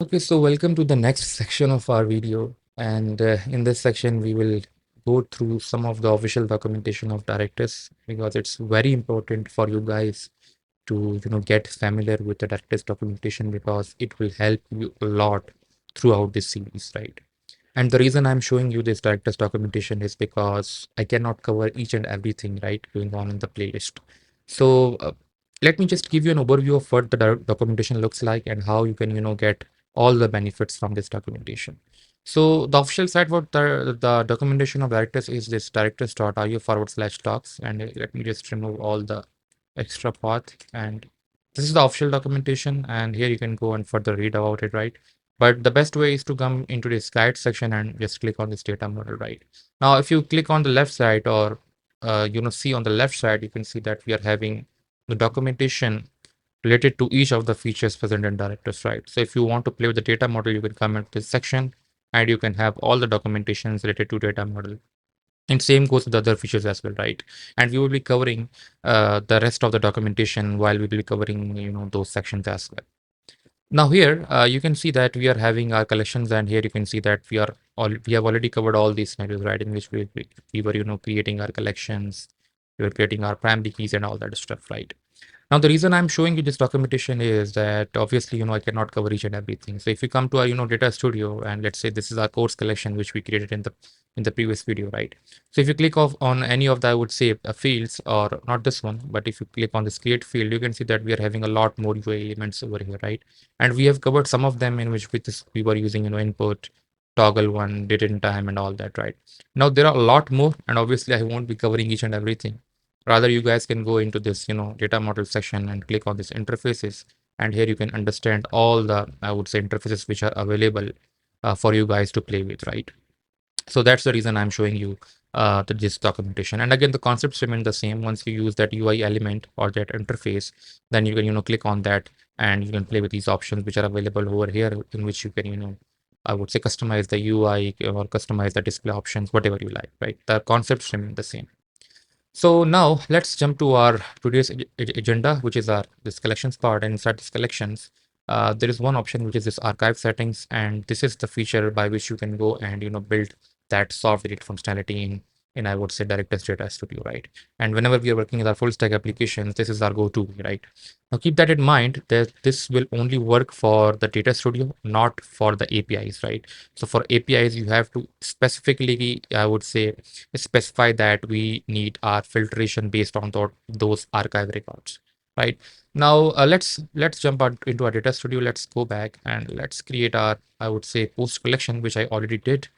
Okay, so welcome to the next section of our video. And in this section, we will go through some of the official documentation of Directus because it's very important for you guys to get familiar with the Directus documentation because it will help you a lot throughout this series, right? And the reason I'm showing you this Directus documentation is because I cannot cover each and everything, right, going on in the playlist. So let me just give you an overview of what the documentation looks like and how you can, get all the benefits from this documentation. So the official site for the documentation of Directus is this directus.io/talks. And let me just remove all the extra path. And this is the official documentation. And here you can go and further read about it, right? But the best way is to come into this guide section and just click on this data model, right? Now, if you click on the left side or, see on the left side, you can see that we are having the documentation related to each of the features present in Directus, right? So if you want to play with the data model, you can come into this section and you can have all the documentations related to data model. And same goes with the other features as well, right? And we will be covering the rest of the documentation while we will be covering, those sections as well. Now here you can see that we are having our collections, and here you can see that we have already covered all these scenarios, right? In which we were creating our collections, we were creating our primary keys and all that stuff, right? Now, the reason I'm showing you this documentation is that obviously, I cannot cover each and everything. So if you come to our, data studio, and let's say this is our course collection, which we created in the previous video, right? So if you click off on any of the, I would say, fields, or not this one, but if you click on this create field, you can see that we are having a lot more UI elements over here, right? And we have covered some of them in which with this we were using, input, toggle one, date and time, and all that, right? Now there are a lot more, and obviously I won't be covering each and everything. Rather, you guys can go into this, data model section and click on this interfaces. And here you can understand all the, I would say, interfaces which are available for you guys to play with, right? So that's the reason I'm showing you this documentation. And again, the concepts remain the same. Once you use that UI element or that interface, then you can, click on that and you can play with these options which are available over here, in which you can, I would say, customize the UI or customize the display options, whatever you like, right? The concepts remain the same. So now let's jump to our today's agenda, which is our this collections part. And inside this collections, there is one option which is this archive settings, and this is the feature by which you can go and build that soft delete functionality in I would say Directus Data Studio, right? And whenever we are working with our full stack applications, this is our go-to way, right? Now keep that in mind that this will only work for the Data Studio, not for the APIs, right? So for APIs, you have to specifically, I would say, specify that we need our filtration based on those archive records, right? Now let's jump out into our data studio. Let's go back and let's create our, I would say, post collection, which I already did,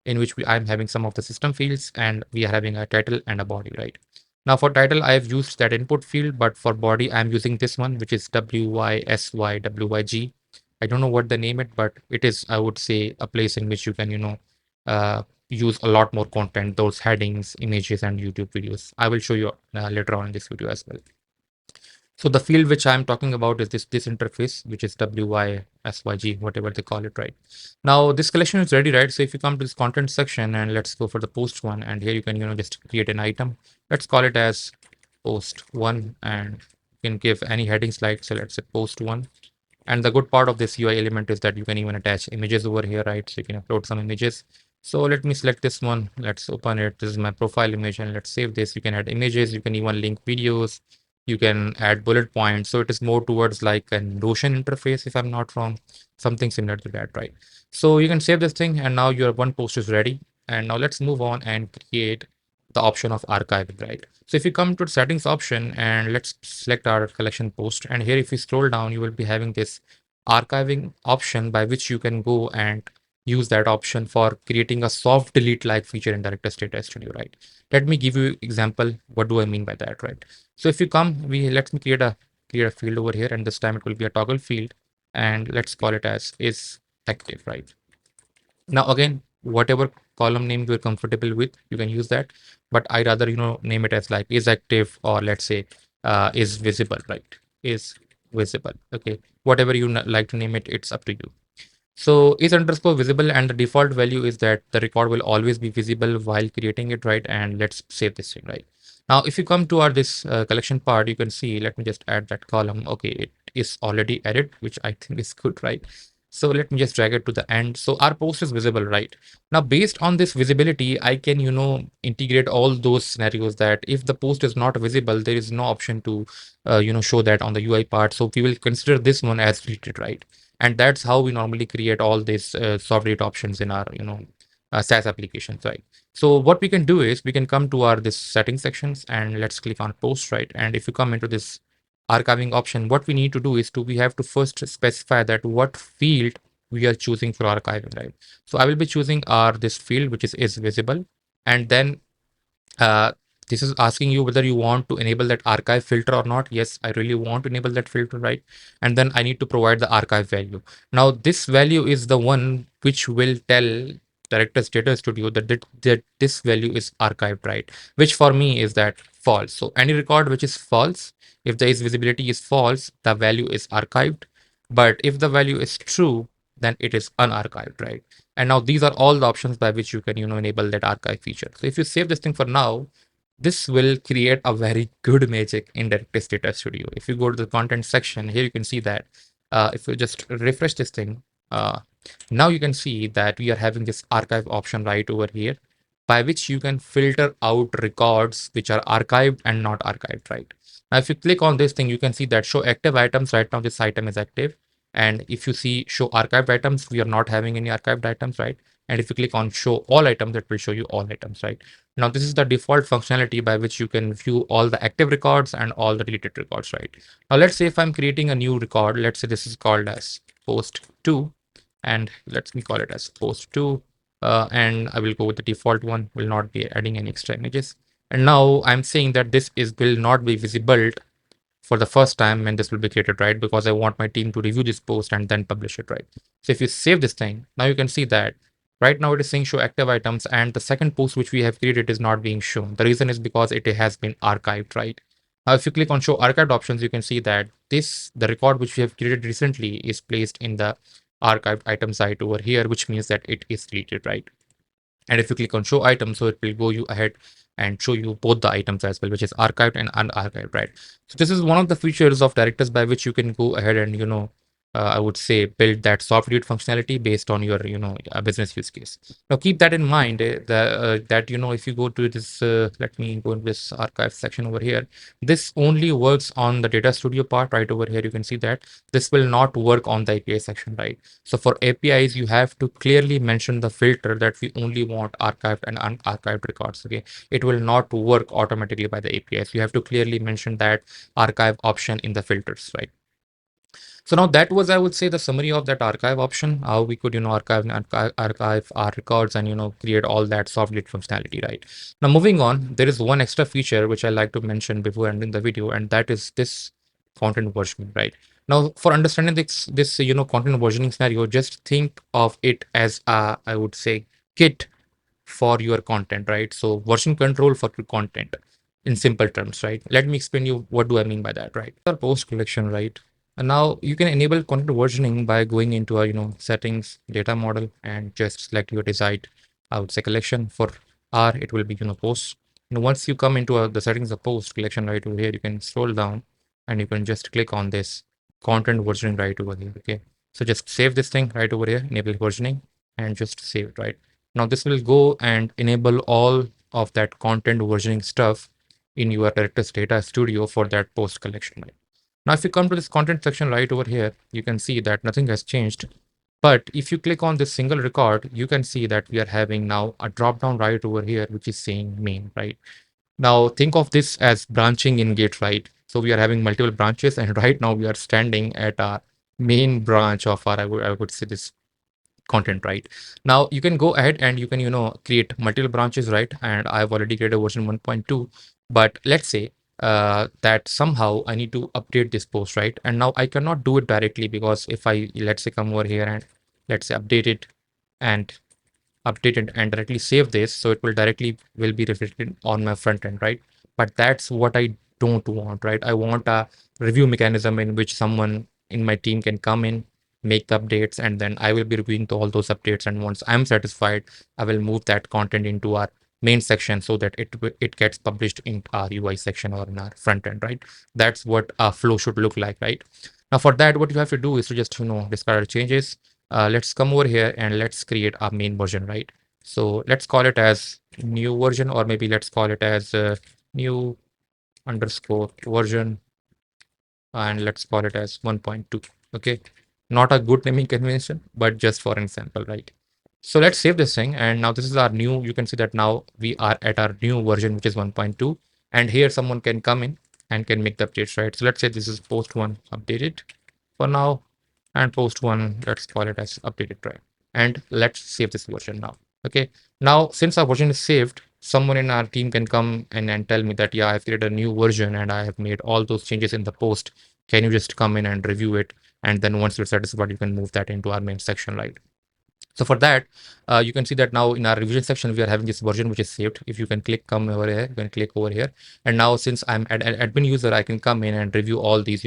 in which I'm having some of the system fields, and we are having a title and a body, right? Now for title, I have used that input field, but for body, I'm using this one, which is WYSYWYG. I don't know what the name it, but it is, I would say, a place in which you can, use a lot more content, those headings, images, and YouTube videos. I will show you later on in this video as well. So the field which I'm talking about is this interface, which is WYSYG, whatever they call it, right? Now this collection is ready, right? So if you come to this content section and let's go for the post one, and here you can just create an item. Let's call it as post one, and you can give any headings like, so let's say post one. And the good part of this UI element is that you can even attach images over here, right? So you can upload some images. So let me select this one. Let's open it. This is my profile image, and let's save this. You can add images. You can even link videos. You can add bullet points. So it is more towards like a Notion interface, if I'm not wrong, something similar to that, right? So you can save this thing, and now your one post is ready. And now let's move on and create the option of archiving, right? So if you come to the settings option and let's select our collection post, and here if you scroll down, you will be having this archiving option by which you can go and use that option for creating a soft delete like feature in Directus Data Studio, right? Let me give you example. What do I mean by that, right? So if you come, let me create a field over here, and this time it will be a toggle field, and let's call it as is active, right? Now again, whatever column name you're comfortable with, you can use that. But I rather, name it as like is active, or let's say is visible, right? Is visible. Okay. Whatever you like to name it, it's up to you. So is underscore visible, and the default value is that the record will always be visible while creating it, right? And let's save this thing, right? Now, if you come to our this collection part, you can see, let me just add that column. Okay, it is already added, which I think is good, right? So let me just drag it to the end. So our post is visible, right? Now, based on this visibility, I can, integrate all those scenarios that if the post is not visible, there is no option to, show that on the UI part. So we will consider this one as deleted, right? And that's how we normally create all these soft delete options in our, SaaS applications, right? So what we can do is we can come to our this settings sections and let's click on post, right? And if you come into this archiving option, what we need to do is we have to first specify that what field we are choosing for archiving, right? So I will be choosing this field which is visible, and then uh, this is asking you whether you want to enable that archive filter or not. Yes, I really want to enable that filter, right? And then I need to provide the archive value. Now this value is the one which will tell Director's Data Studio that this value is archived, right? Which for me is that false. So any record which is false, if the is visibility is false, the value is archived. But if the value is true, then it is unarchived, right? And now these are all the options by which you can, enable that archive feature. So if you save this thing for now, this will create a very good magic in Directus Data Studio. If you go to the content section, here you can see that if you just refresh this thing, uh, now you can see that we are having this archive option right over here, by which you can filter out records which are archived and not archived, right? Now, if you click on this thing, you can see that show active items. Right now, this item is active. And if you see show archived items, we are not having any archived items, right? And if you click on show all items, it will show you all items, right? Now, this is the default functionality by which you can view all the active records and all the deleted records, right? Now, let's say if I'm creating a new record, let's say this is called as post 2, and let me call it as post 2. And I will go with the default one, will not be adding any extra images. And now I'm saying that this is will not be visible for the first time when this will be created, right? Because I want my team to review this post and then publish it, right? So if you save this thing, now you can see that right now it is saying show active items, and the second post which we have created is not being shown. The reason is because it has been archived, right? Now, if you click on show archived options, you can see that the record which we have created recently is placed in the archived item site over here, which means that it is deleted, right? And if you click on show items, so it will go you ahead and show you both the items as well, which is archived and unarchived, right? So this is one of the features of Directors by which you can go ahead and, I would say build that soft read functionality based on your, business use case. Now keep that in mind, that, if you go to this, let me go in this archive section over here, this only works on the Data Studio part right over here. You can see that this will not work on the API section, right? So for APIs, you have to clearly mention the filter that we only want archived and unarchived records. Okay, it will not work automatically by the APIs. You have to clearly mention that archive option in the filters, right? So now that was, I would say, the summary of that archive option, how we could, archive our records and, create all that soft delete functionality, right? Now, moving on, there is one extra feature which I like to mention before ending the video, and that is this content versioning, right? Now, for understanding this, content versioning scenario, just think of it as a, I would say, kit for your content, right? So version control for your content in simple terms, right? Let me explain you what do I mean by that, right? Our post collection, right? And now you can enable content versioning by going into our, settings, data model, and just select your desired, I would say, collection. For R, it will be, posts. And once you come into the settings of post collection right over here, you can scroll down and you can just click on this content versioning right over here. Okay. So just save this thing right over here, enable versioning, and just save it, right? Now this will go and enable all of that content versioning stuff in your Directors Data Studio for that post collection, right? Now, if you come to this content section right over here, you can see that nothing has changed. But if you click on this single record, you can see that we are having now a drop down right over here, which is saying main, right? Now, think of this as branching in Git, right? So we are having multiple branches, and right now we are standing at our main branch of our, I would say, this content, right? Now you can go ahead and you can, create multiple branches, right? And I've already created a version 1.2, but let's say that somehow I need to update this post, right? And now I cannot do it directly, because if I, let's say, come over here and let's say and update it and directly save this, so it will be reflected on my front end, right? But that's what I don't want, right? I want a review mechanism in which someone in my team can come in, make the updates, and then I will be reviewing all those updates, and once I'm satisfied, I will move that content into our main section so that it gets published in our UI section or in our front end, right? That's what a flow should look like, right? Now for that, what you have to do is to just, discard changes, let's come over here and let's create our main version, right? So let's call it as new version, or maybe let's call it as new underscore version, and let's call it as 1.2. Okay, not a good naming convention, but just for an example, right? So let's save this thing, and now this is our new, you can see that now we are at our new version, which is 1.2, and here someone can come in and can make the updates, right? So let's say this is post one updated for now, and post one, let's call it as updated, right? And let's save this version now. Okay, now since our version is saved, someone in our team can come and tell me that, yeah, I've created a new version and I have made all those changes in the post. Can you just come in and review it? And then once you're satisfied, you can move that into our main section, right? So for that, you can see that now in our revision section, we are having this version which is saved. If you can click come over here, you can click over here. And now since I'm an admin user, I can come in and review all these,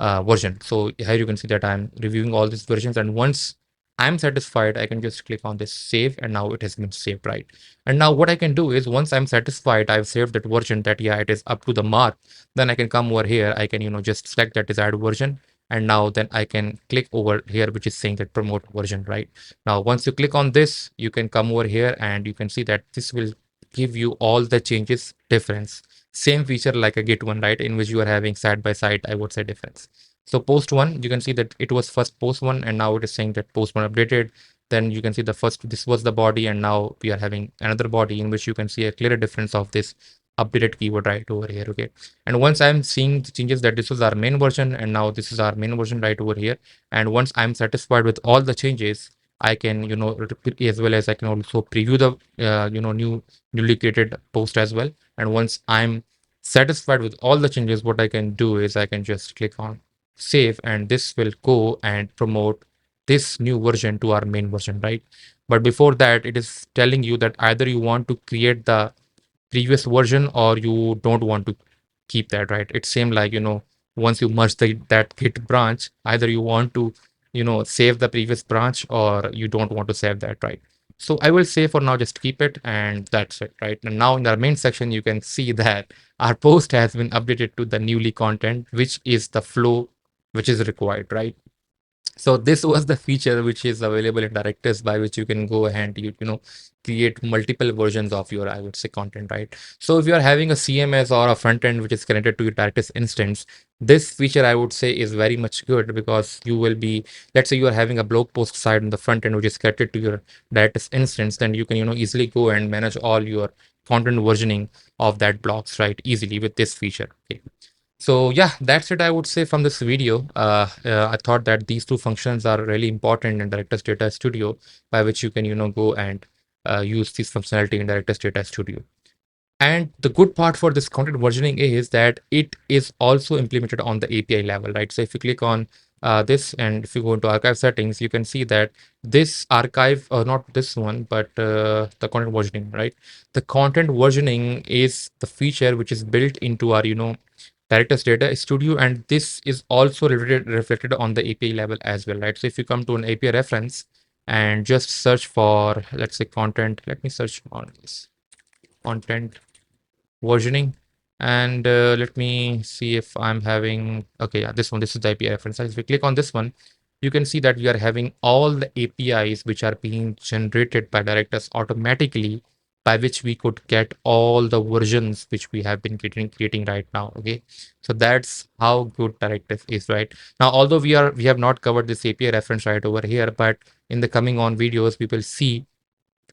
version. So here you can see that I'm reviewing all these versions. And once I'm satisfied, I can just click on this save, and now it has been saved, right? And now what I can do is once I'm satisfied, I've saved that version that, yeah, it is up to the mark. Then I can come over here. I can, just select that desired version. And now then I can click over here, which is saying that promote version, right? Now, once you click on this, you can come over here and you can see that this will give you all the changes difference. Same feature like a Git one, right? In which you are having side by side, I would say difference. So post one, you can see that it was first post one, and now it is saying that post one updated. Then you can see the first, this was the body, and now we are having another body in which you can see a clear difference of this updated keyword right over here. Okay. And once I'm seeing the changes that this was our main version, and now this is our main version right over here. And once I'm satisfied with all the changes, I can, as well as I can also preview the, newly created post as well. And once I'm satisfied with all the changes, what I can do is I can just click on save, and this will go and promote this new version to our main version, right? But before that, it is telling you that either you want to create the previous version or you don't want to keep that, right? It seemed like, once you merge that git branch, either you want to, save the previous branch or you don't want to save that, right? So I will say for now, just keep it, and that's it, right? And now in the main section, you can see that our post has been updated to the newly content, which is the flow which is required, right? So this was the feature which is available in Directus, by which you can go ahead, create multiple versions of your, I would say, content, right? So if you are having a CMS or a front end which is connected to your Directus instance, this feature I would say is very much good, because you will be, let's say you are having a blog post site on the front end which is connected to your Directus instance, then you can, easily go and manage all your content versioning of that blogs, right? Easily with this feature. Okay. So yeah, that's it, I would say, from this video. I thought that these two functions are really important in Directus Data Studio, by which you can, go and use this functionality in Directus Data Studio. And the good part for this content versioning is that it is also implemented on the API level, right? So if you click on this, and if you go into archive settings, you can see that this archive, not this one, but the content versioning, right? The content versioning is the feature which is built into our, Directus Data Studio, and this is also reflected on the API level as well, right? So if you come to an API reference and just search for, let's say, content, let me search on this content versioning, and let me see if I'm having, okay, yeah, this is the API reference. If we click on this one, you can see that we are having all the APIs which are being generated by Directus automatically, by which we could get all the versions which we have been creating right now. Okay, so that's how good Directus is, right? Now, although we have not covered this API reference right over here, but in the coming on videos, we will see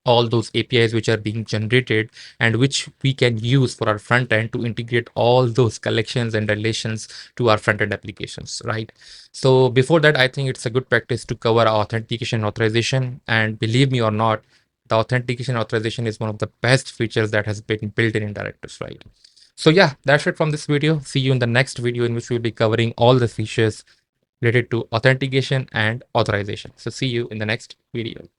all those APIs which are being generated and which we can use for our front end to integrate all those collections and relations to our front end applications, right? So before that, I think it's a good practice to cover authentication authorization. And believe me or not, the authentication authorization is one of the best features that has been built in Directus, right? So yeah, that's it from this video. See you in the next video, in which we'll be covering all the features related to authentication and authorization. So see you in the next video.